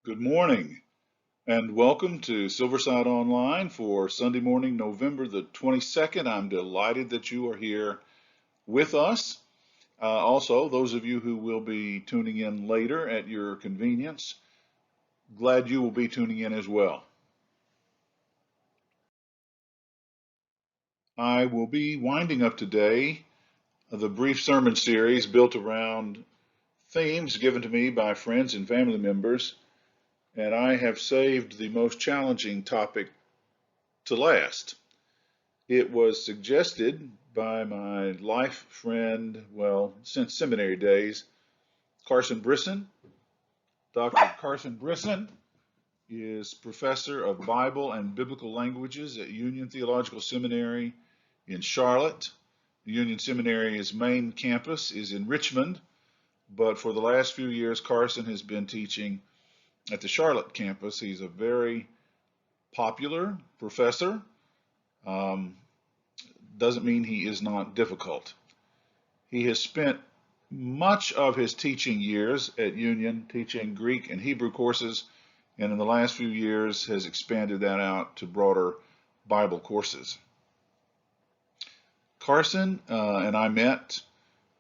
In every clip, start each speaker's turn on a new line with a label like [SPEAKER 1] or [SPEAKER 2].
[SPEAKER 1] Good morning and welcome to Silverside Online for Sunday morning, November the 22nd. I'm delighted that you are here with us. Also, those of you who will be tuning in later at your convenience, glad you will be tuning in as well. I will be winding up today the brief sermon series built around themes given to me by friends and family members, and I have saved the most challenging topic to last. It was suggested by my life friend, well, since seminary days, Carson Brisson. Dr. Carson Brisson is professor of Bible and Biblical Languages at Union Theological Seminary in Charlotte. The Union Seminary's main campus is in Richmond, but for the last few years, Carson has been teaching at the Charlotte campus. He's a very popular professor. Doesn't mean he is not difficult. He has spent much of his teaching years at Union teaching Greek and Hebrew courses, and in the last few years has expanded that out to broader Bible courses. Carson and I met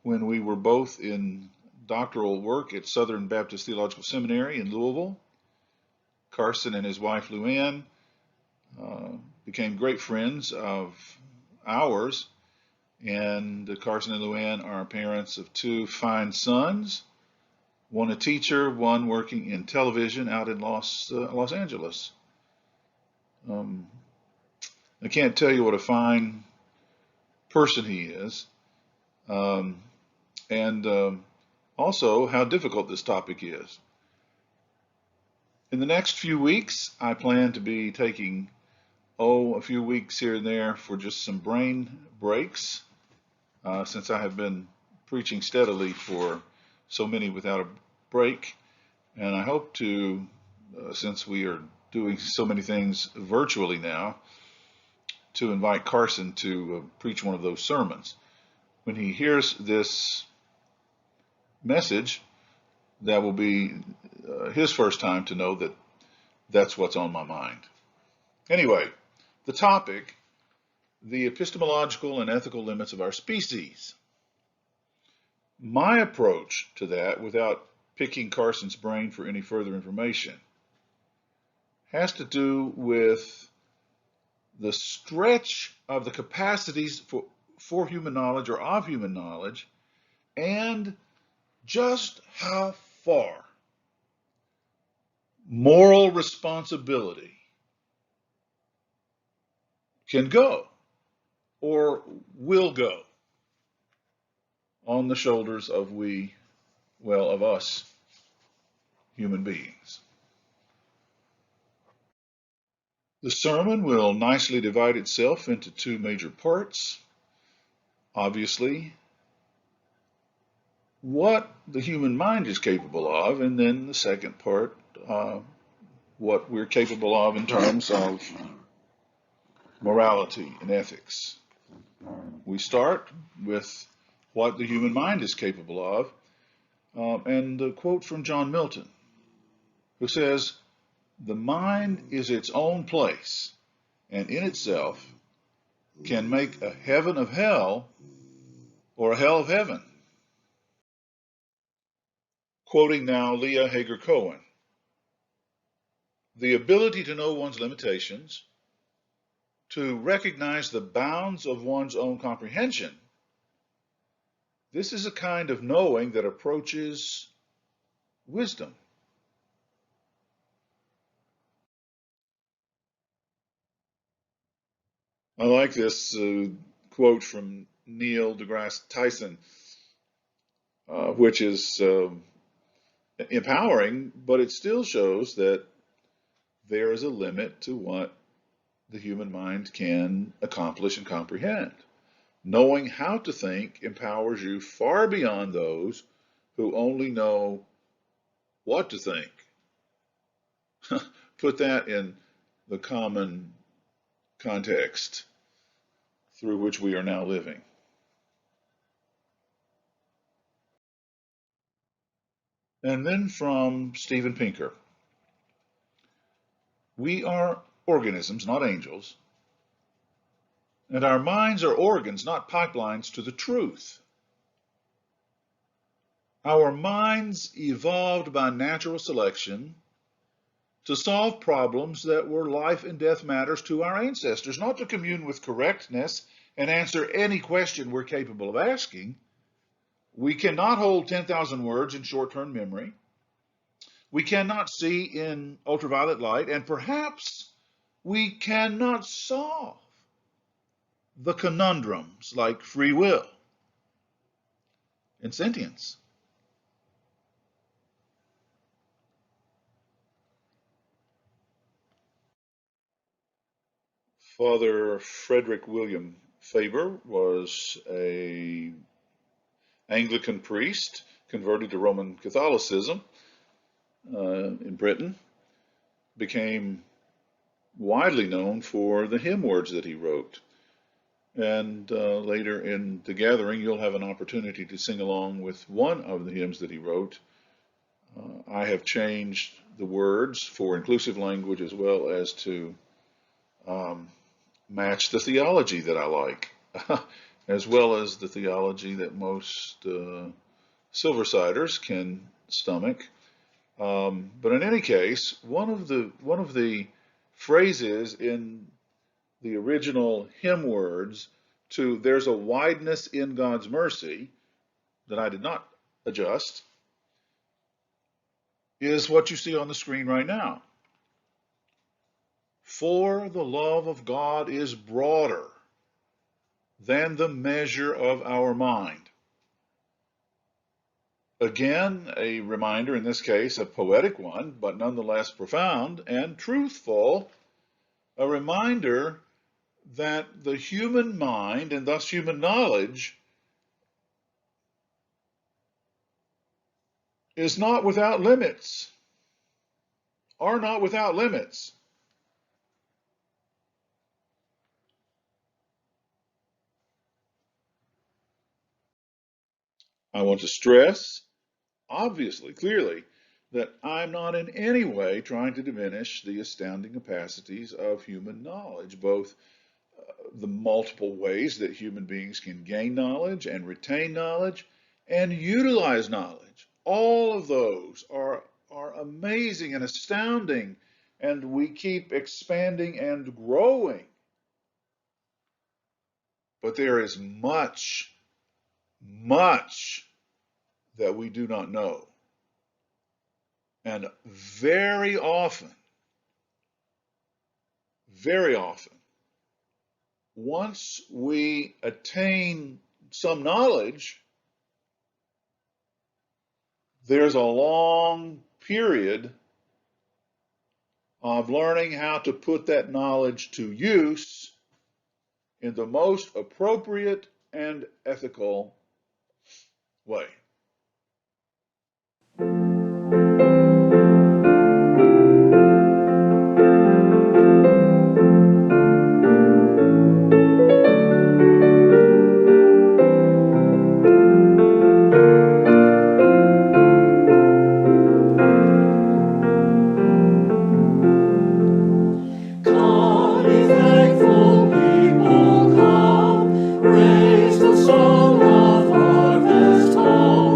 [SPEAKER 1] when we were both in doctoral work at Southern Baptist Theological Seminary in Louisville. Carson and his wife Luann became great friends of ours, and Carson and Luann are parents of two fine sons, one a teacher, one working in television out in Los Angeles. I can't tell you what a fine person he is, and also how difficult this topic is. In the next few weeks, I plan to be taking a few weeks here and there for just some brain breaks, since I have been preaching steadily for so many without a break. And I hope to, since we are doing so many things virtually now, to invite Carson to preach one of those sermons. When he hears this message, that will be his first time to know that that's what's on my mind. Anyway, the topic: the epistemological and ethical limits of our species. My approach to that, without picking Carson's brain for any further information, has to do with the stretch of the capacities for human knowledge or of human knowledge, and just how far moral responsibility can go or will go on the shoulders of of us human beings. The sermon will nicely divide itself into two major parts. Obviously, what the human mind is capable of, and then the second part, what we're capable of in terms of morality and ethics. We start with what the human mind is capable of, and a quote from John Milton, who says, "The mind is its own place, and in itself can make a heaven of hell or a hell of heaven." Quoting now Leah Hager Cohen, "The ability to know one's limitations, to recognize the bounds of one's own comprehension, this is a kind of knowing that approaches wisdom." I like this quote from Neil deGrasse Tyson, which is empowering, but it still shows that there is a limit to what the human mind can accomplish and comprehend. Knowing how to think empowers you far beyond those who only know what to think. Put that in the common context through which we are now living. And then from Steven Pinker, We are organisms, not angels, and our minds are organs, not pipelines to the truth. Our minds evolved by natural selection to solve problems that were life and death matters to our ancestors, not to commune with correctness and answer any question we're capable of asking. We cannot hold 10,000 words in short-term memory. We cannot see in ultraviolet light, and perhaps we cannot solve the conundrums like free will and sentience. Father Frederick William Faber was an Anglican priest converted to Roman Catholicism in Britain, became widely known for the hymn words that he wrote. And later in the gathering, you'll have an opportunity to sing along with one of the hymns that he wrote. I have changed the words for inclusive language as well as to match the theology that I like, as well as the theology that most Silversiders can stomach. But in any case, one of the phrases in the original hymn words to "There's a wideness in God's mercy" that I did not adjust is what you see on the screen right now. For the love of God is broader than the measure of our mind. Again, a reminder, in this case, a poetic one, but nonetheless profound and truthful, a reminder that the human mind, and thus human knowledge, is not without limits, are not without limits. I want to stress, obviously, clearly, that I'm not in any way trying to diminish the astounding capacities of human knowledge, both the multiple ways that human beings can gain knowledge and retain knowledge and utilize knowledge. All of those are amazing and astounding, and we keep expanding and growing. But there is much, much that we do not know. And very often, once we attain some knowledge, there's a long period of learning how to put that knowledge to use in the most appropriate and ethical way.
[SPEAKER 2] Raise the song of harvest home.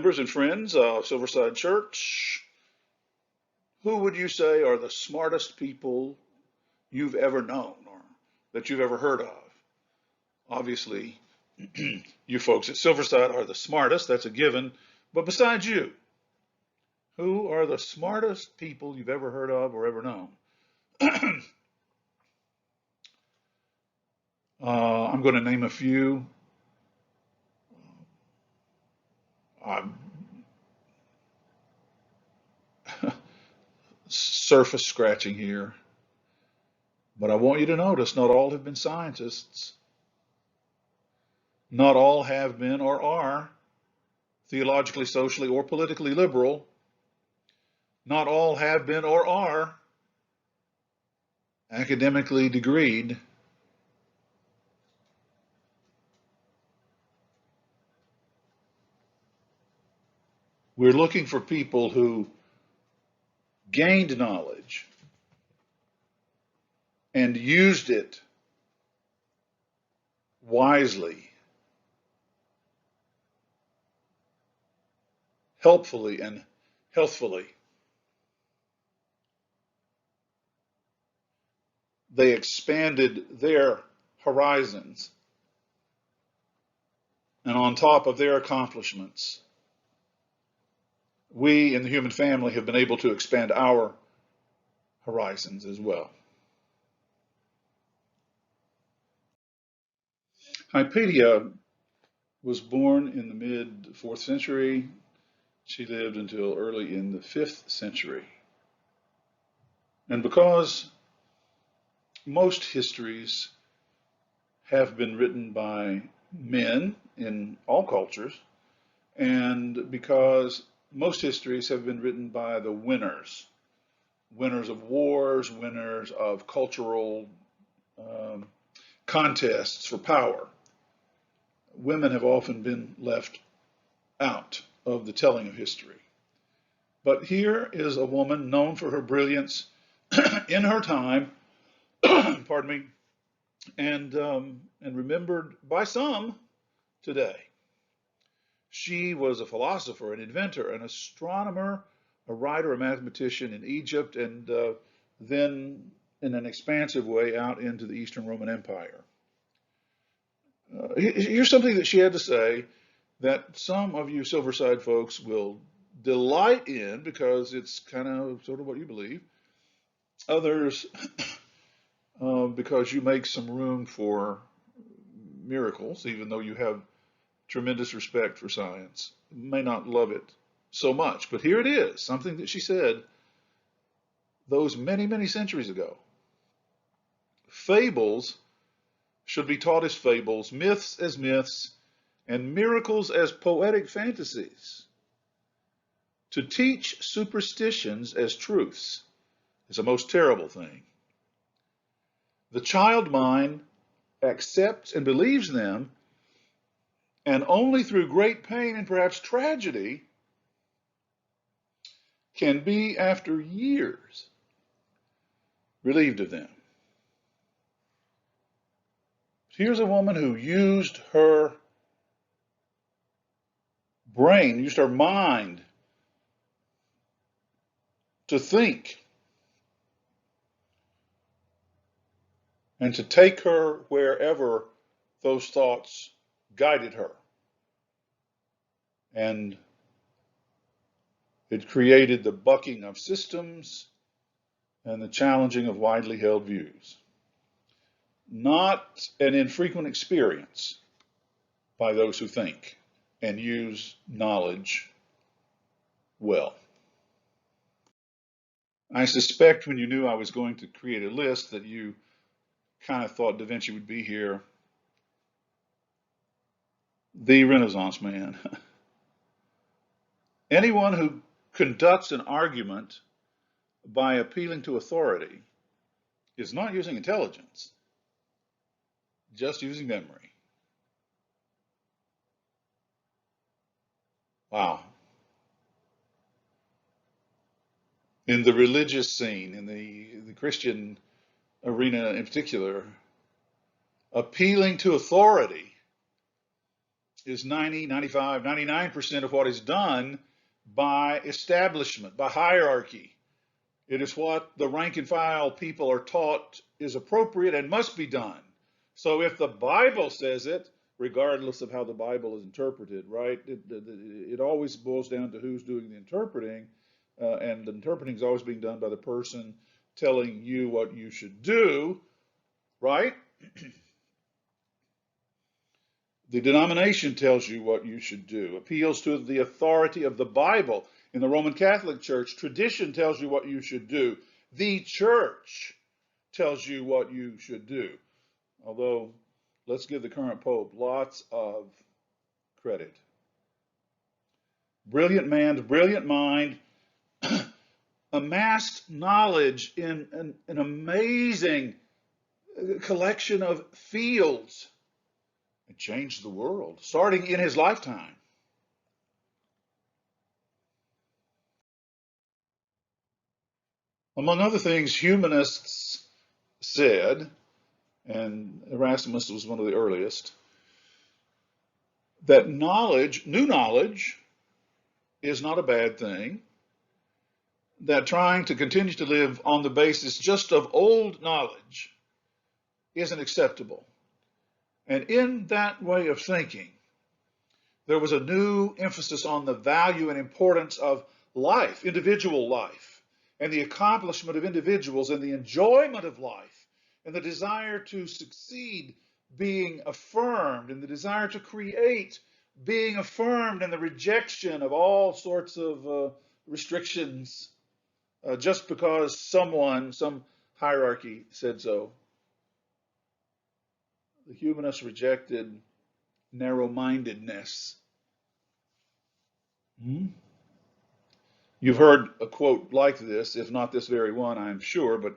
[SPEAKER 1] members and friends of Silverside Church, who would you say are the smartest people you've ever known or that you've ever heard of? Obviously, you folks at Silverside are the smartest, that's a given. But besides you, who are the smartest people you've ever heard of or ever known? I'm going to name a few. I'm surface scratching here, but I want you to notice not all have been scientists. Not all have been or are theologically, socially, or politically liberal. Not all have been or are academically degreed. We're looking for people who gained knowledge and used it wisely, helpfully, and healthfully. They expanded their horizons, and on top of their accomplishments, we in the human family have been able to expand our horizons as well. Hypatia was born in the mid 4th century. She lived until early in the 5th century. And because most histories have been written by men in all cultures, and because most histories have been written by the winners, winners of wars, winners of cultural contests for power, women have often been left out of the telling of history. But here is a woman known for her brilliance in her time, pardon me, and remembered by some today. She was a philosopher, an inventor, an astronomer, a writer, a mathematician in Egypt, and then in an expansive way out into the Eastern Roman Empire. Here's something that she had to say that some of you Silverside folks will delight in because it's kind of sort of what you believe. Others, because you make some room for miracles, even though you have tremendous respect for science, may not love it so much. But here it is, something that she said those many, many centuries ago. Fables should be taught as fables, myths as myths, and miracles as poetic fantasies. To teach superstitions as truths is a most terrible thing. The child mind accepts and believes them, and only through great pain and perhaps tragedy can be, after years, relieved of them. Here's a woman who used her brain, used her mind to think and to take her wherever those thoughts guided her. And it created the bucking of systems and the challenging of widely held views. Not an infrequent experience by those who think and use knowledge well. I suspect when you knew I was going to create a list that you kind of thought Da Vinci would be here. The Renaissance man. Anyone who conducts an argument by appealing to authority is not using intelligence, just using memory. Wow. In the religious scene, in the Christian arena in particular, appealing to authority is 90, 95, 99% of what is done by establishment, by hierarchy. It is what the rank and file people are taught is appropriate and must be done. So if the Bible says it, regardless of how the Bible is interpreted, right? It always boils down to who's doing the interpreting, and the interpreting is always being done by the person telling you what you should do, right? The denomination tells you what you should do, appeals to the authority of the Bible. In the Roman Catholic Church, tradition tells you what you should do. The church tells you what you should do. Although, let's give the current Pope lots of credit. Brilliant man, brilliant mind, amassed knowledge in an amazing collection of fields. It changed the world, starting in his lifetime. Among other things, humanists said, and Erasmus was one of the earliest, that knowledge, new knowledge, is not a bad thing, that trying to continue to live on the basis just of old knowledge isn't acceptable. And in that way of thinking, there was a new emphasis on the value and importance of life, individual life, and the accomplishment of individuals and the enjoyment of life, and the desire to succeed being affirmed, and the desire to create being affirmed, and the rejection of all sorts of restrictions just because someone, some hierarchy said so. The humanists rejected narrow-mindedness. You've heard a quote like this, if not this very one, I'm sure, but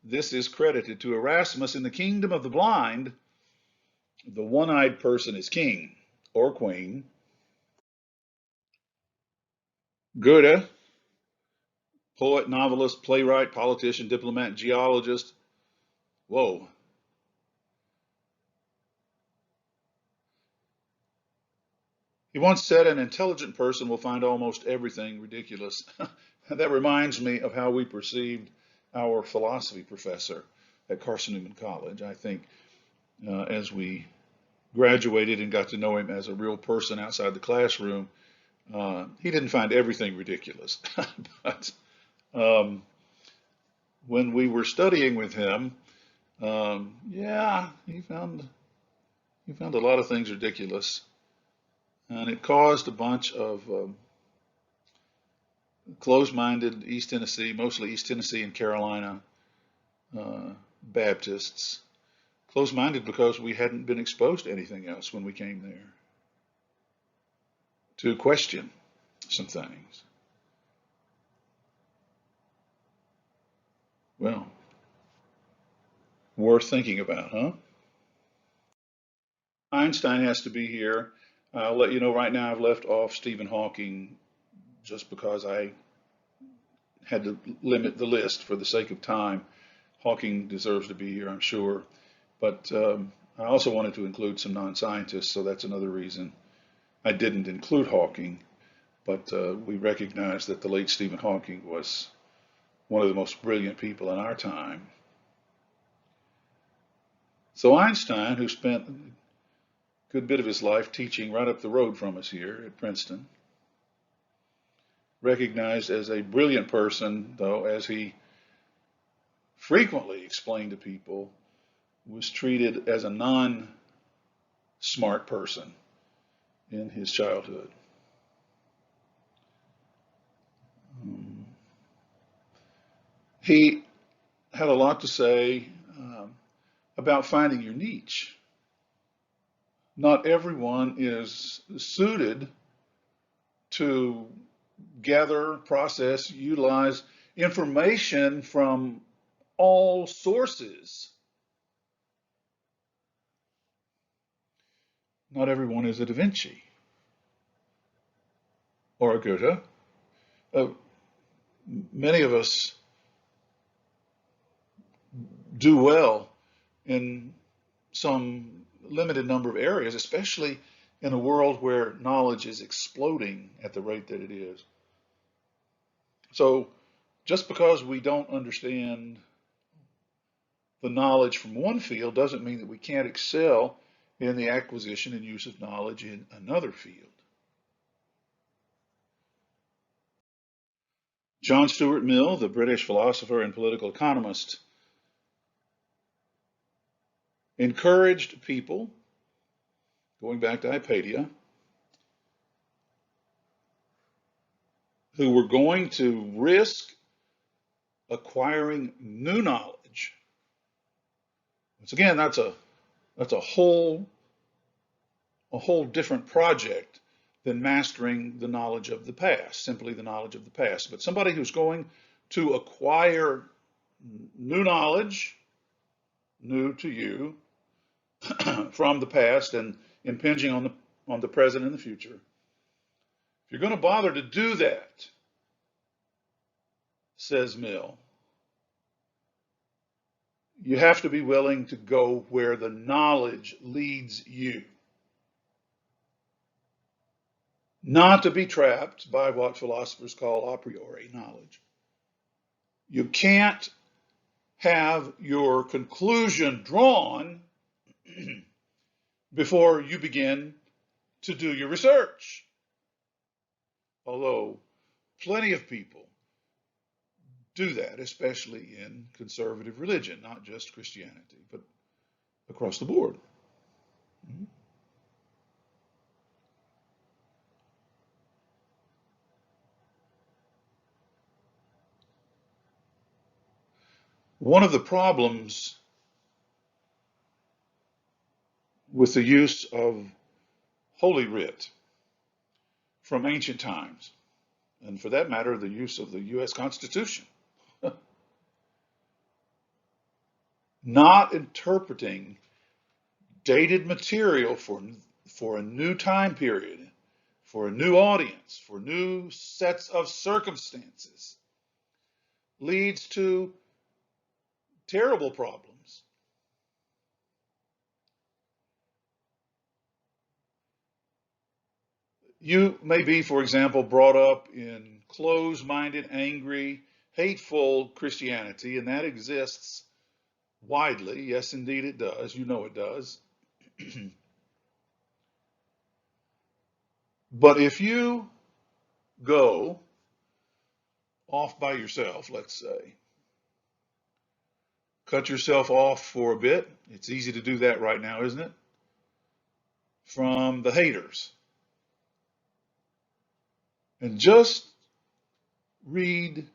[SPEAKER 1] this is credited to Erasmus: in the kingdom of the blind, the one-eyed person is king or queen. Goethe, poet, novelist, playwright, politician, diplomat, geologist. Whoa. He once said, an intelligent person will find almost everything ridiculous. That reminds me of how we perceived our philosophy professor at Carson College. I think as we graduated and got to know him as a real person outside the classroom, he didn't find everything ridiculous. But when we were studying with him, yeah, he found a lot of things ridiculous. And it caused a bunch of closed-minded East Tennessee, mostly East Tennessee and Carolina Baptists, closed-minded because we hadn't been exposed to anything else when we came there, to question some things. Well, worth thinking about, huh? Einstein has to be here. I'll let you know right now I've left off Stephen Hawking just because I had to limit the list for the sake of time. Hawking deserves to be here, I'm sure. But I also wanted to include some non-scientists, so that's another reason I didn't include Hawking. But we recognize that the late Stephen Hawking was one of the most brilliant people in our time. So Einstein, who spent a good bit of his life teaching right up the road from us here at Princeton, recognized as a brilliant person, though, as he frequently explained to people, was treated as a non-smart person in his childhood. He had a lot to say about finding your niche. Not everyone is suited to gather, process, utilize information from all sources. Not everyone is a Da Vinci or a Goethe. Many of us do well in some limited number of areas, especially in a world where knowledge is exploding at the rate that it is. So just because we don't understand the knowledge from one field doesn't mean that we can't excel in the acquisition and use of knowledge in another field. John Stuart Mill, the British philosopher and political economist, encouraged people, going back to Hypatia, who were going to risk acquiring new knowledge. Once again, that's a whole different project than mastering the knowledge of the past, simply the knowledge of the past. But somebody who's going to acquire new knowledge, new to you, from the past and impinging on the present and the future. If you're going to bother to do that, says Mill, you have to be willing to go where the knowledge leads you. Not to be trapped by what philosophers call a priori knowledge. You can't have your conclusion drawn before you begin to do your research. Although plenty of people do that, especially in conservative religion, not just Christianity, but across the board. One of the problems with the use of Holy Writ from ancient times, and for that matter, the use of the U.S. Constitution, not interpreting dated material for a new time period, for a new audience, for new sets of circumstances, leads to terrible problems. You may be, for example, brought up in close-minded, angry, hateful Christianity, and that exists widely. Yes, indeed it does. You know it does. But if you go off by yourself, let's say, cut yourself off for a bit. It's easy to do that right now, isn't it? From the haters. And just read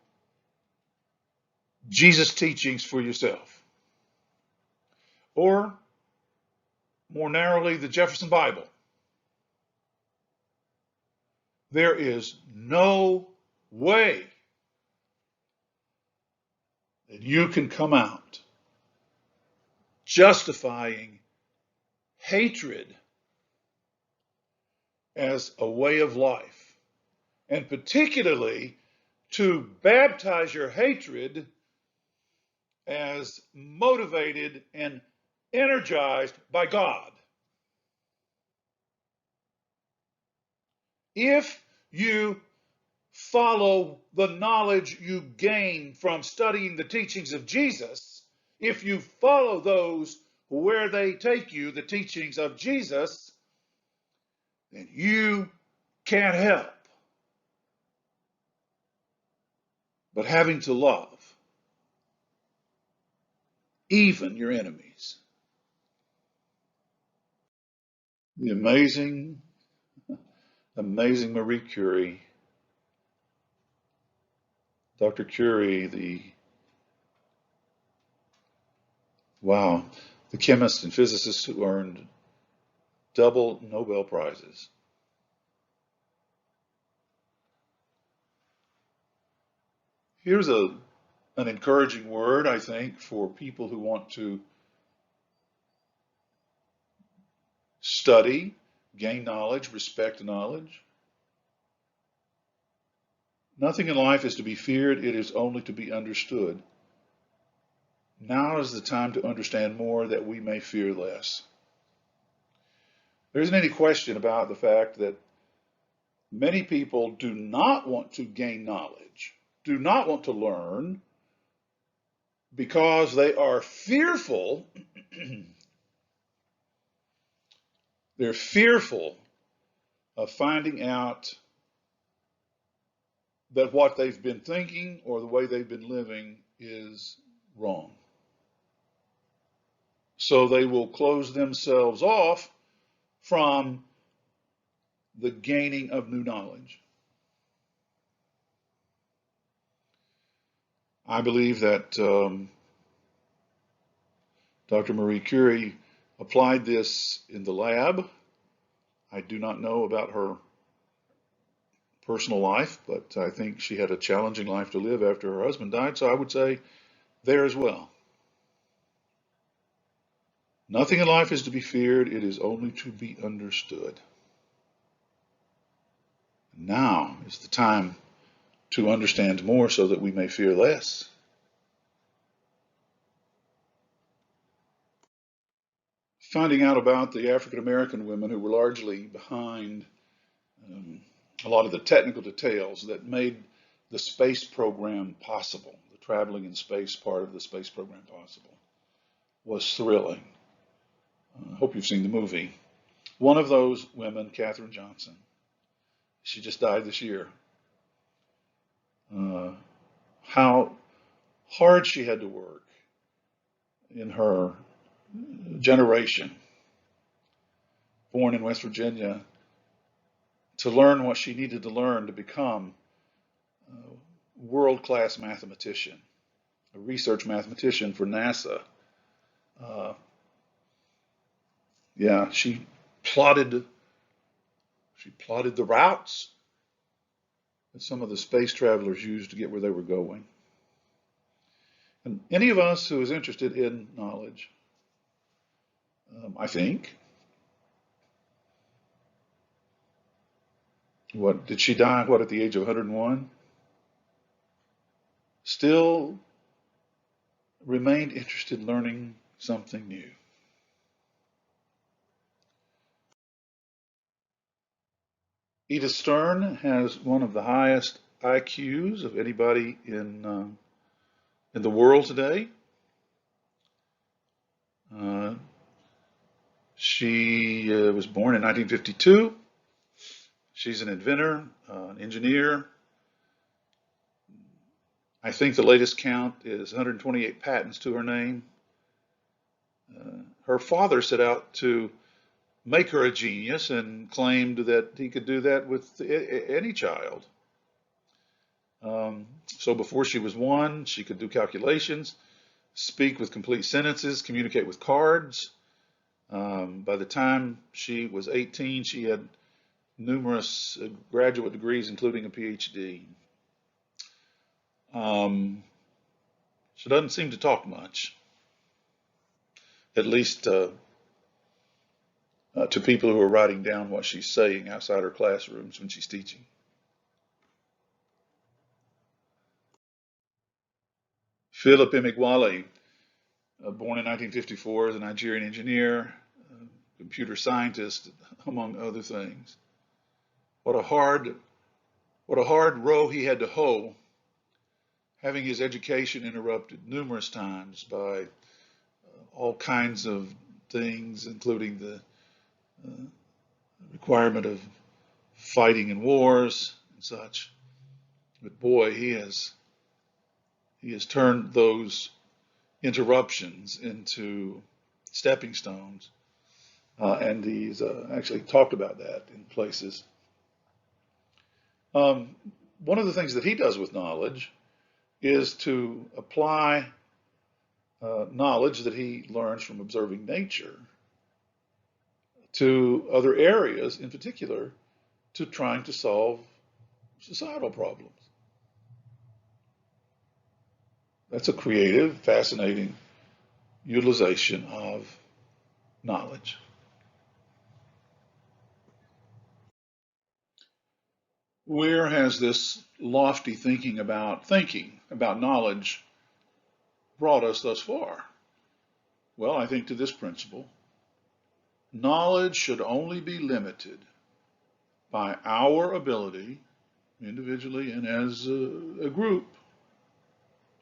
[SPEAKER 1] Jesus' teachings for yourself. Or, more narrowly, the Jefferson Bible. There is no way that you can come out justifying hatred as a way of life, and particularly to baptize your hatred as motivated and energized by God. If you follow the knowledge you gain from studying the teachings of Jesus, if you follow those where they take you, the teachings of Jesus, then you can't help but having to love even your enemies. The amazing Marie Curie, Dr. Curie, the chemist and physicist who earned double Nobel Prizes. Here's an encouraging word, I think, for people who want to study, gain knowledge, respect knowledge. Nothing in life is to be feared, it is only to be understood. Now is the time to understand more that we may fear less. There isn't any question about the fact that many people do not want to gain knowledge, do not want to learn, because they are fearful. They're fearful of finding out that what they've been thinking or the way they've been living is wrong. So they will close themselves off from the gaining of new knowledge. I believe that Dr. Marie Curie applied this in the lab. I do not know about her personal life, but I think she had a challenging life to live after her husband died, so I would say there as well. Nothing in life is to be feared, it is only to be understood. Now is the time to understand more so that we may fear less. Finding out about the African American women who were largely behind a lot of the technical details that made the space program possible, the traveling in space part of the space program possible, was thrilling. I hope you've seen the movie. One of those women, Katherine Johnson, she just died this year. How hard she had to work in her generation, born in West Virginia, to learn what she needed to learn to become a world-class mathematician, a research mathematician for NASA. Yeah, she plotted the routes that some of the space travelers used to get where they were going. And any of us who is interested in knowledge, I think, what did she die? What, at the age of 101? Still remained interested in learning something new. Edith Stern has one of the highest IQs of anybody in the world today. She was born in 1952. She's an inventor, an engineer. I think the latest count is 128 patents to her name. Her father set out to make her a genius and claimed that he could do that with any child. So before she was one, she could do calculations, speak with complete sentences, communicate with cards. By the time she was 18, she had numerous graduate degrees, including a PhD. She doesn't seem to talk much, at least to people who are writing down what she's saying outside her classrooms when she's teaching. Philip Emeagwali, born in 1954, is a Nigerian engineer, computer scientist, among other things. What a hard row he had to hoe, having his education interrupted numerous times by all kinds of things, including the requirement of fighting in wars and such. But boy, he has turned those interruptions into stepping stones, and he's actually talked about that in places. One of the things that he does with knowledge is to apply knowledge that he learns from observing nature to other areas, in particular, to trying to solve societal problems. That's a creative, fascinating utilization of knowledge. Where has this lofty thinking about knowledge brought us thus far? Well, I think to this principle: knowledge should only be limited by our ability, individually and as a group,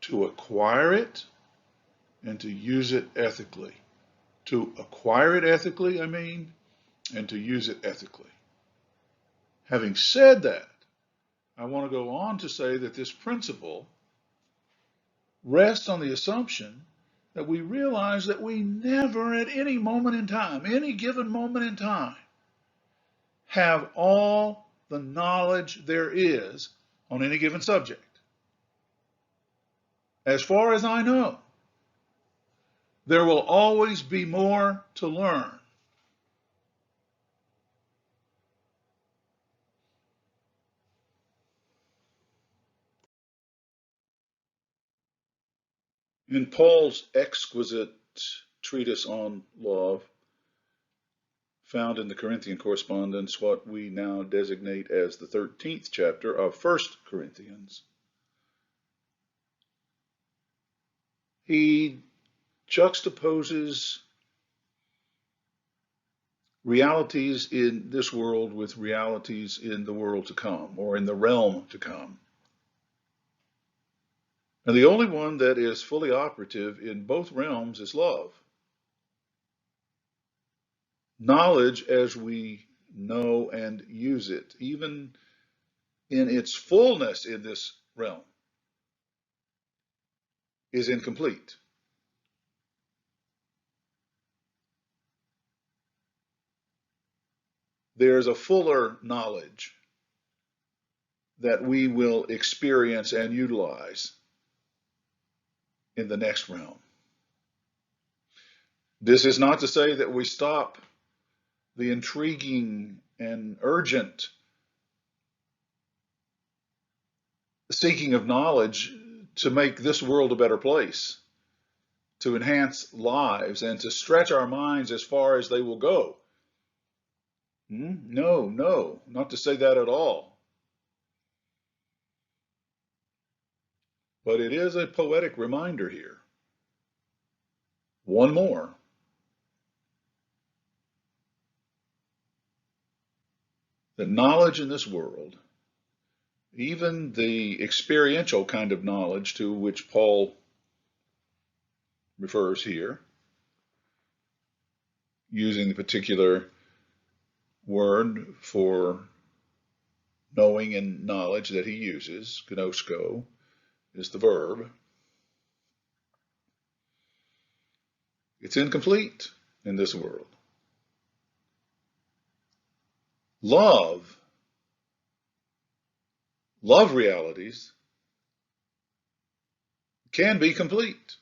[SPEAKER 1] to acquire it and to use it ethically. To acquire it ethically, I mean, and to use it ethically. Having said that, I want to go on to say that this principle rests on the assumption that we realize that we never at any moment in time, any given moment in time, have all the knowledge there is on any given subject. As far as I know, there will always be more to learn. In Paul's exquisite treatise on love, found in the Corinthian correspondence, what we now designate as the 13th chapter of 1 Corinthians, he juxtaposes realities in this world with realities in the world to come, or in the realm to come. And the only one that is fully operative in both realms is love. Knowledge, as we know and use it, even in its fullness in this realm, is incomplete. There's a fuller knowledge that we will experience and utilize in the next realm. This is not to say that we stop the intriguing and urgent seeking of knowledge to make this world a better place, to enhance lives, and to stretch our minds as far as they will go. No, not to say that at all. But it is a poetic reminder here. One more. That knowledge in this world, even the experiential kind of knowledge to which Paul refers here, using the particular word for knowing and knowledge that he uses, gnosko, is the verb. It's incomplete in this world. Love realities can be complete.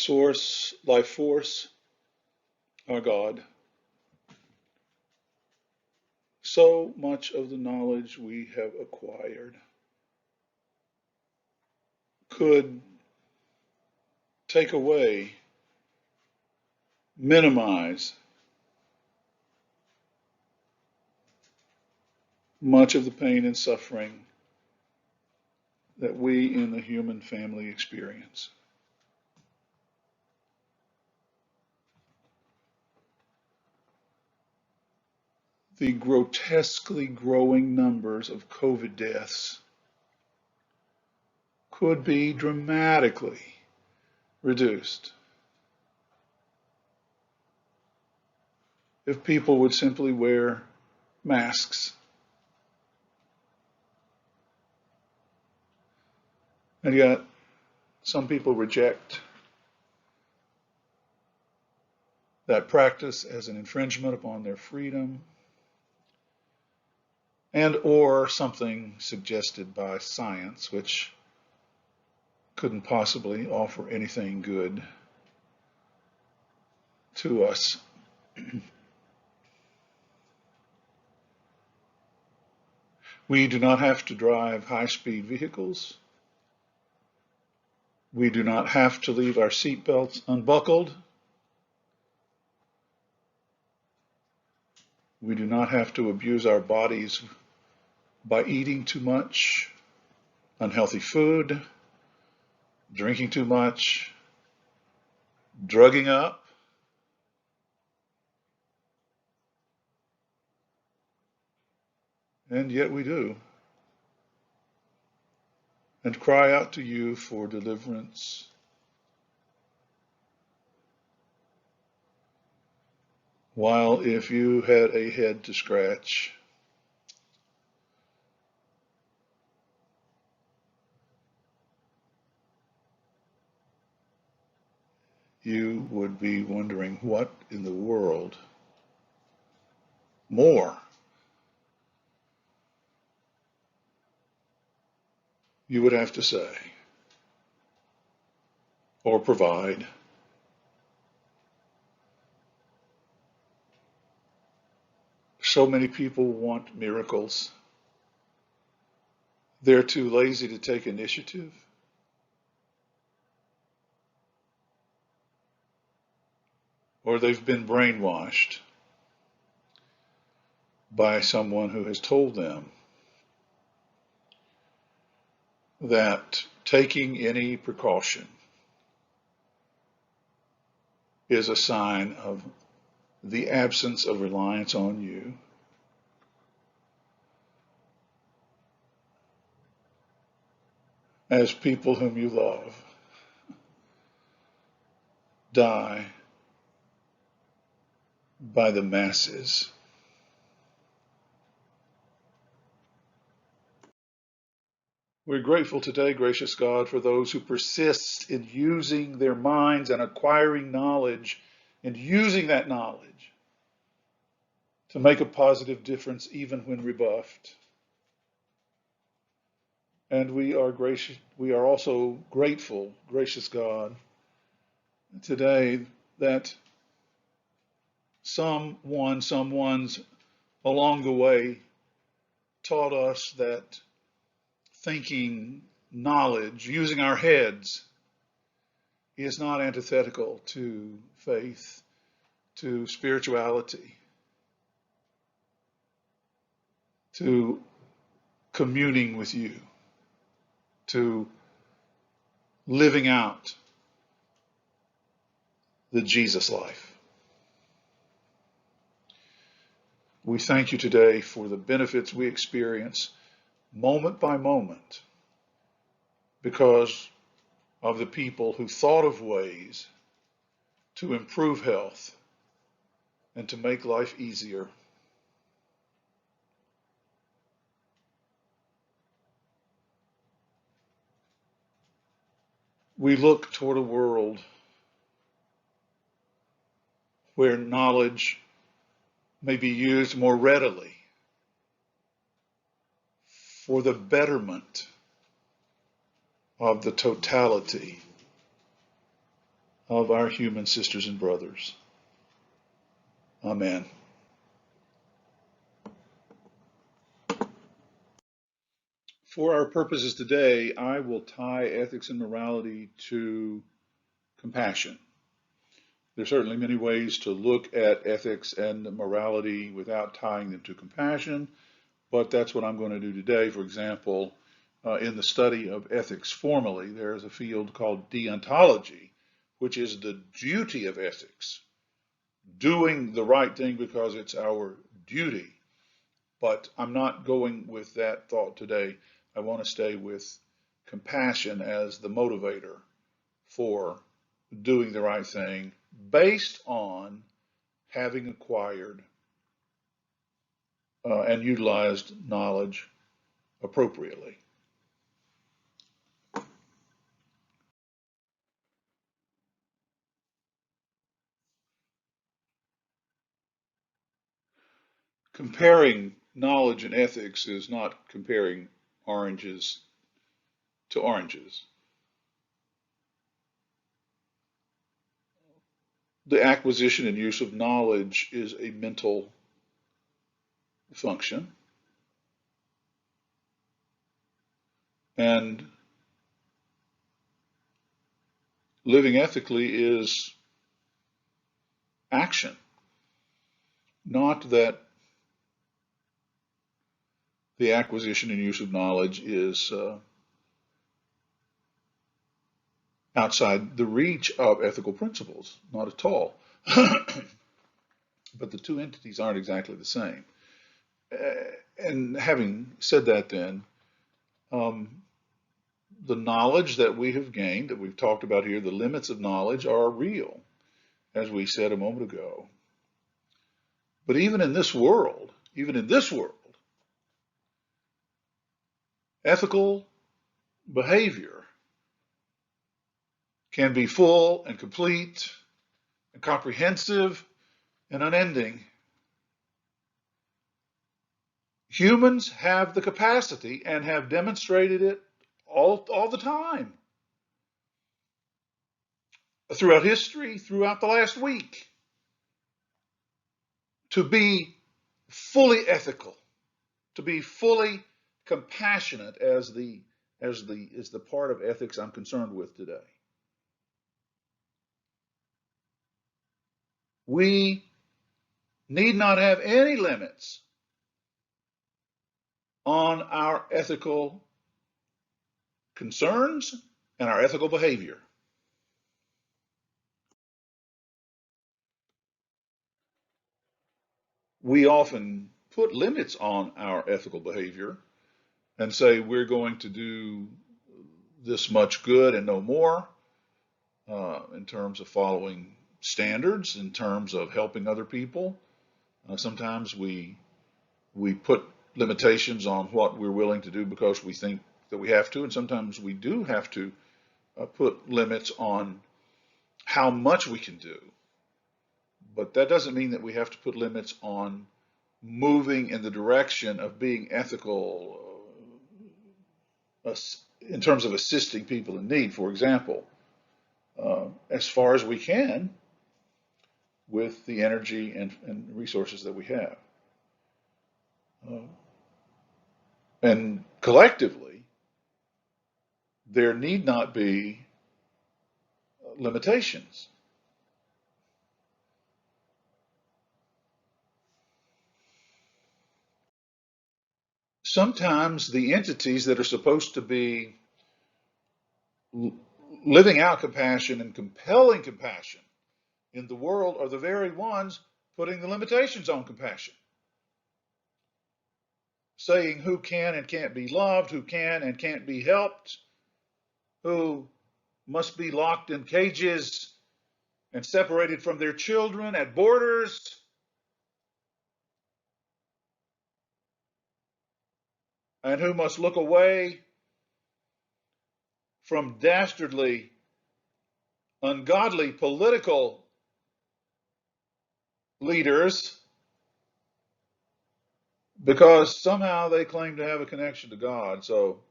[SPEAKER 1] source, life force, our God. So much of the knowledge we have acquired could take away, minimize much of the pain and suffering that we in the human family experience. The grotesquely growing numbers of COVID deaths could be dramatically reduced if people would simply wear masks. And yet, some people reject that practice as an infringement upon their freedom and or something suggested by science, which couldn't possibly offer anything good to us. We do not have to drive high-speed vehicles. We do not have to leave our seatbelts unbuckled. We do not have to abuse our bodies by eating too much unhealthy food, drinking too much, drugging up. And yet we do. And cry out to you for deliverance. While if you had a head to scratch, you would be wondering what in the world more you would have to say or provide. So many people want miracles. They're too lazy to take initiative. Or they've been brainwashed by someone who has told them that taking any precaution is a sign of the absence of reliance on you. As people whom you love die by the masses. We're grateful today, gracious God, for those who persist in using their minds and acquiring knowledge and using that knowledge to make a positive difference even when rebuffed. And we are also grateful, gracious God, today that someone's along the way taught us that thinking, knowledge, using our heads is not antithetical to faith, to spirituality, to communing with you, to living out the Jesus life. We thank you today for the benefits we experience moment by moment because of the people who thought of ways to improve health and to make life easier. We look toward a world where knowledge may be used more readily for the betterment of the totality of our human sisters and brothers. Amen. For our purposes today, I will tie ethics and morality to compassion. There are certainly many ways to look at ethics and morality without tying them to compassion, but that's what I'm going to do today. For example, in the study of ethics formally, there is a field called deontology, which is the duty of ethics, doing the right thing because it's our duty. But I'm not going with that thought today. I want to stay with compassion as the motivator for doing the right thing based on having acquired and utilized knowledge appropriately. Comparing knowledge and ethics is not comparing oranges to oranges. The acquisition and use of knowledge is a mental function, and living ethically is action. Not that the acquisition and use of knowledge is outside the reach of ethical principles, not at all. But the two entities aren't exactly the same. And having said that, then, um, the knowledge that we have gained, that we've talked about here, the limits of knowledge are real, as we said a moment ago. But even in this world, ethical behavior can be full and complete and comprehensive and unending. Humans have the capacity and have demonstrated it all the time throughout history, throughout the last week, to be fully ethical, to be fully compassionate is the part of ethics I'm concerned with today. We need not have any limits on our ethical concerns and our ethical behavior. We often put limits on our ethical behavior and say we're going to do this much good and no more, in terms of following standards, in terms of helping other people. Sometimes we put limitations on what we're willing to do because we think that we have to, and sometimes we do have to put limits on how much we can do. But that doesn't mean that we have to put limits on moving in the direction of being ethical in terms of assisting people in need, for example, as far as we can with the energy and resources that we have. Uh, and collectively, there need not be limitations. Sometimes the entities that are supposed to be living out compassion and compelling compassion in the world are the very ones putting the limitations on compassion, saying who can and can't be loved, who can and can't be helped, who must be locked in cages and separated from their children at borders, and who must look away from dastardly, ungodly political leaders because somehow they claim to have a connection to God. So,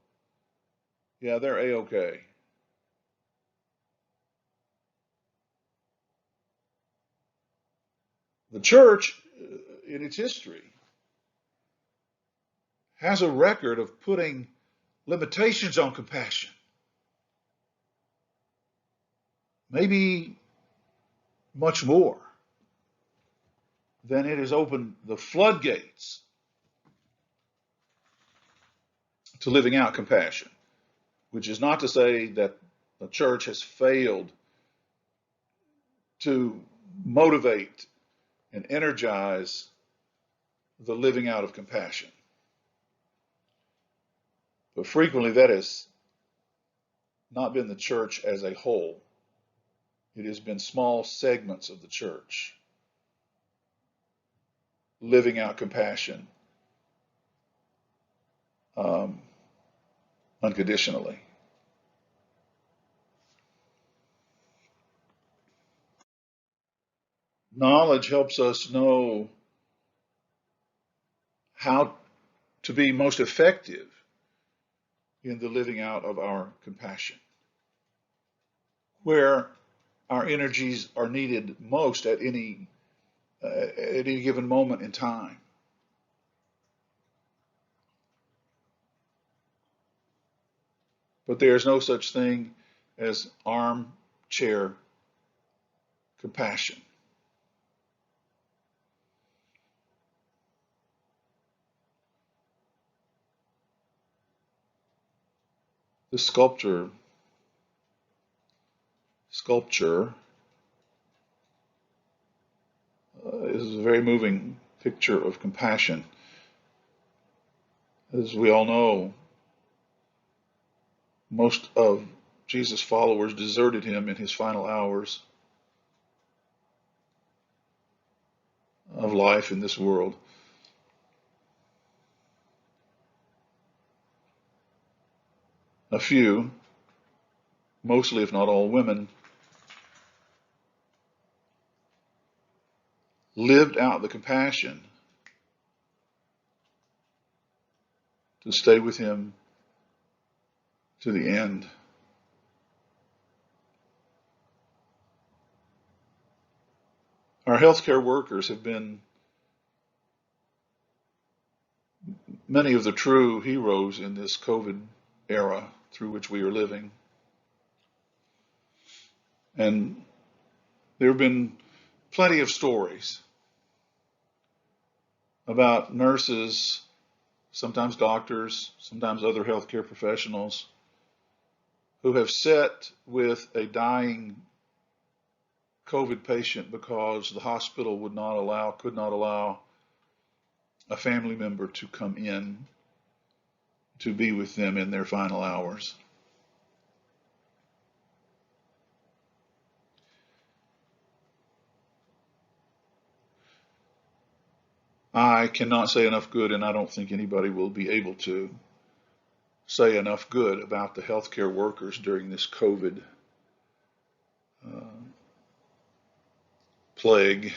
[SPEAKER 1] yeah, they're A-OK. The church, in its history, has a record of putting limitations on compassion. Maybe much more than it has opened the floodgates to living out compassion, which is not to say that the church has failed to motivate and energize the living out of compassion. But frequently that has not been the church as a whole. It has been small segments of the church living out compassion unconditionally. Knowledge helps us know how to be most effective in the living out of our compassion, where our energies are needed most at any given moment in time. But there is no such thing as armchair compassion. The sculpture is a very moving picture of compassion. As we all know, most of Jesus' followers deserted him in his final hours of life in this world. A few, mostly if not all women, lived out the compassion to stay with him to the end. Our healthcare workers have been many of the true heroes in this COVID era through which we are living. And there have been plenty of stories about nurses, sometimes doctors, sometimes other healthcare professionals, who have sat with a dying COVID patient because the hospital could not allow a family member to come in to be with them in their final hours. I cannot say enough good, and I don't think anybody will be able to say enough good about the healthcare workers during this COVID uh, plague.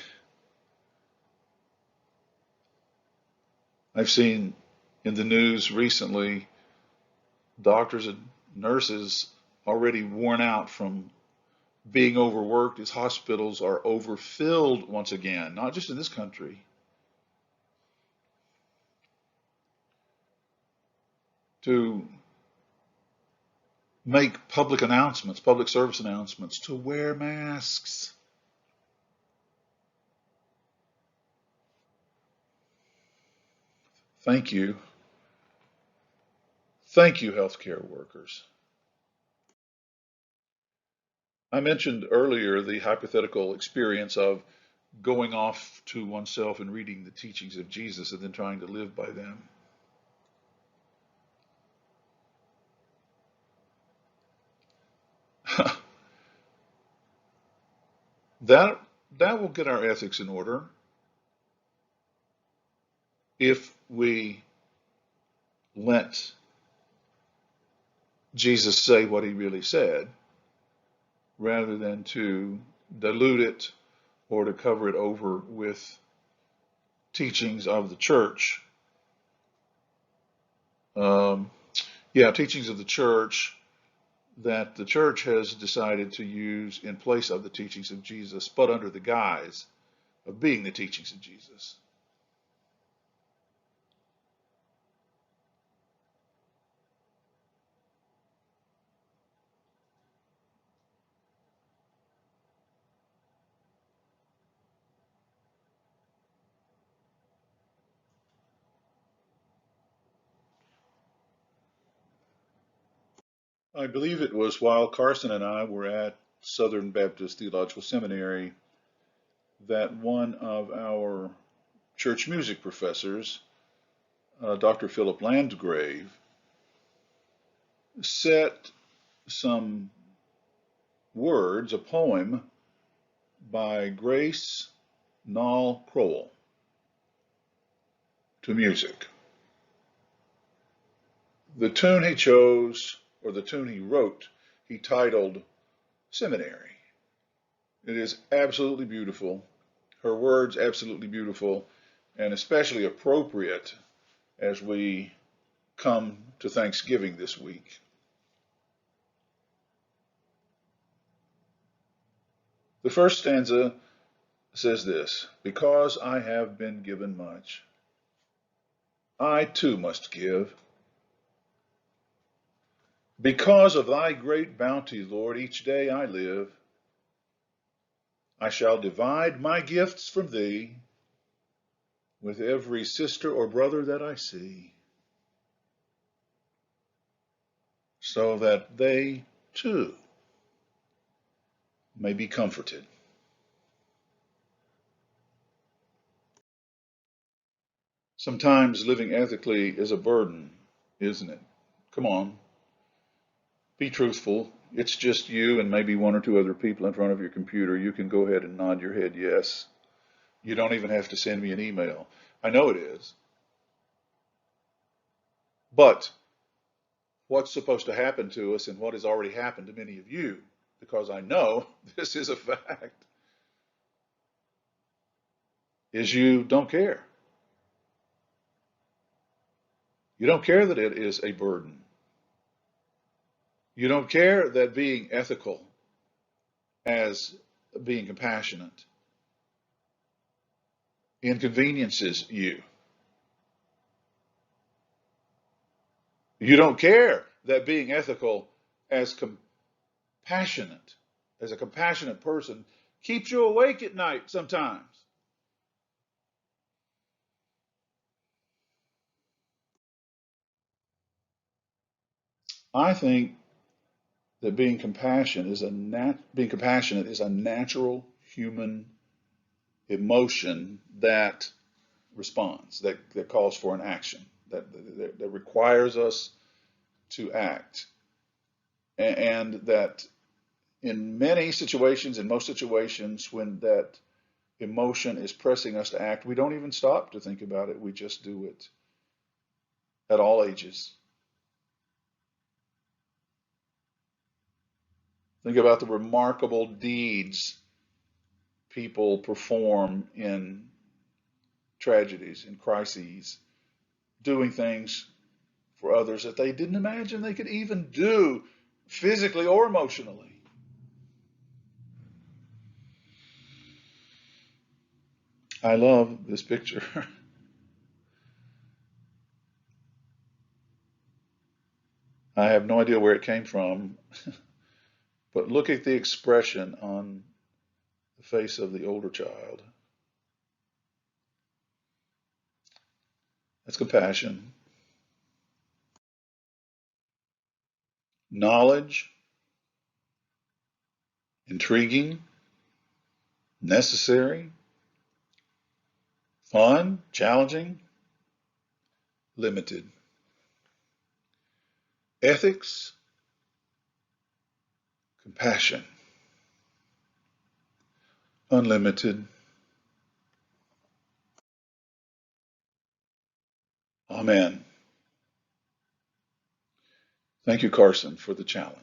[SPEAKER 1] I've seen in the news recently doctors and nurses already worn out from being overworked as hospitals are overfilled once again, not just in this country, to make public announcements, public service announcements, to wear masks. Thank you. Thank you, healthcare workers. I mentioned earlier the hypothetical experience of going off to oneself and reading the teachings of Jesus and then trying to live by them. that will get our ethics in order if we let Jesus say what he really said, rather than to dilute it or to cover it over with teachings of the church. Teachings of the church that the church has decided to use in place of the teachings of Jesus, but under the guise of being the teachings of Jesus. I believe it was while Carson and I were at Southern Baptist Theological Seminary that one of our church music professors, Dr. Philip Landgrave, set some words, a poem by Grace Nall Crowell, to music. The tune he chose, or the tune he wrote, he titled Seminary. It is absolutely beautiful. Her words absolutely beautiful, and especially appropriate as we come to Thanksgiving this week. The first stanza says this: because I have been given much, I too must give. Because of thy great bounty, Lord, each day I live. I shall divide my gifts from thee with every sister or brother that I see, so that they too may be comforted. Sometimes living ethically is a burden, isn't it? Come on, be truthful. It's just you and maybe one or two other people in front of your computer. You can go ahead and nod your head yes. You don't even have to send me an email. I know it is. But what's supposed to happen to us and what has already happened to many of you, because I know this is a fact, is you don't care. You don't care that it is a burden. You don't care that being ethical as being compassionate inconveniences you. You don't care that being ethical as compassionate, as a compassionate person, keeps you awake at night sometimes. I think that being compassionate is a natural human emotion that responds, that calls for an action, that requires us to act, and that in many situations, in most situations, when that emotion is pressing us to act, we don't even stop to think about it. We just do it at all ages. Think about the remarkable deeds people perform in tragedies, in crises, doing things for others that they didn't imagine they could even do physically or emotionally. I love this picture. I have no idea where it came from, but look at the expression on the face of the older child. That's compassion. Knowledge, intriguing, necessary, fun, challenging, limited. Ethics, compassion, unlimited. Amen. Thank you, Carson, for the challenge.